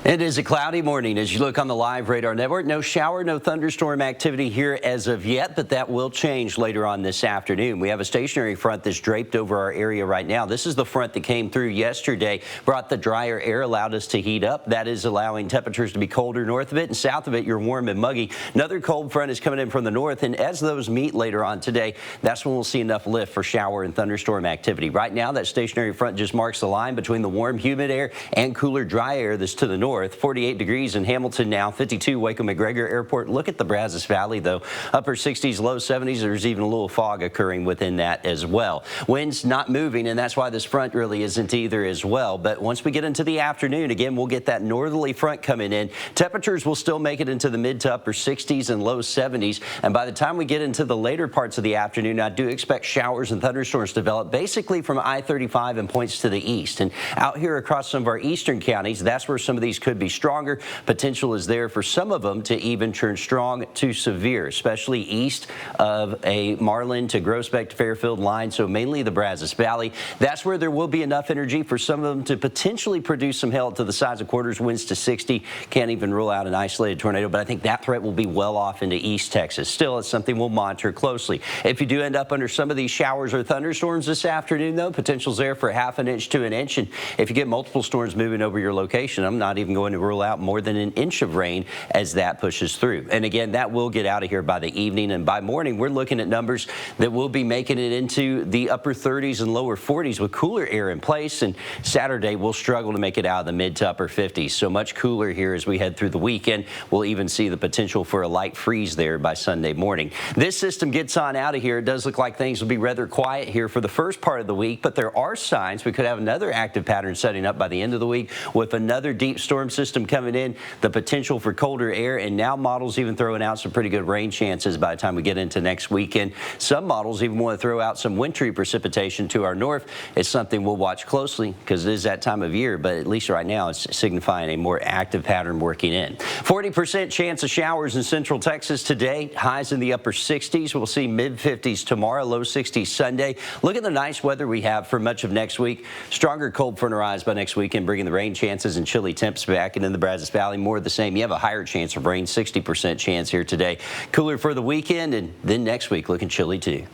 It is a cloudy morning as you look on the live radar network. No shower, no thunderstorm activity here as of yet, but that will change later on this afternoon. We have a stationary front that's draped over our area right now. This is the front that came through yesterday, brought the drier air, allowed us to heat up. That is allowing temperatures to be colder north of it, and south of it, you're warm and muggy. Another cold front is coming in from the north, and as those meet later on today, that's when we'll see enough lift for shower and thunderstorm activity. Right now, that stationary front just marks the line between the warm, humid air and cooler, dry air that's to the north. 48 degrees in Hamilton now, 52 Waco-McGregor Airport. Look at the Brazos Valley, though. Upper 60s, low 70s. There's even a little fog occurring within that as well. Winds not moving, and that's why this front really isn't either as well. But once we get into the afternoon, again, we'll get that northerly front coming in. Temperatures will still make it into the mid to upper 60s and low 70s. And by the time we get into the later parts of the afternoon, I do expect showers and thunderstorms to develop basically from I-35 and points to the east. And out here across some of our eastern counties, that's where some of these could be stronger. Potential is there for some of them to even turn strong to severe, especially east of a Marlin to Groesbeck to Fairfield line, so mainly the Brazos Valley. That's where there will be enough energy for some of them to potentially produce some hail to the size of quarters, winds to 60. Can't even rule out an isolated tornado, but I think that threat will be well off into East Texas. Still, it's something we'll monitor closely. If you do end up under some of these showers or thunderstorms this afternoon, though, potential's there for ½ an inch to an inch. And if you get multiple storms moving over your location, I'm not even going to rule out more than an inch of rain as that pushes through. And again, that will get out of here by the evening, and by morning we're looking at numbers that will be making it into the upper 30s and lower 40s with cooler air in place. And Saturday we'll struggle to make it out of the mid to upper 50s. So much cooler here as we head through the weekend. We'll even see the potential for a light freeze there by Sunday morning. This system gets on out of here. It does look like things will be rather quiet here for the first part of the week, but there are signs we could have another active pattern setting up by the end of the week with another deep storm system coming in, the potential for colder air, and now models even throwing out some pretty good rain chances by the time we get into next weekend. Some models even want to throw out some wintry precipitation to our north. It's something we'll watch closely because it is that time of year, but at least right now it's signifying a more active pattern working in. 40% chance of showers in central Texas today, highs in the upper 60s. We'll see mid 50s tomorrow, low 60s Sunday. Look at the nice weather we have for much of next week. Stronger cold front arrives by next weekend, bringing the rain chances and chilly temps back, and in the Brazos Valley more of the same. You have a higher chance of rain, 60% chance here today. Cooler for the weekend, and then next week looking chilly too.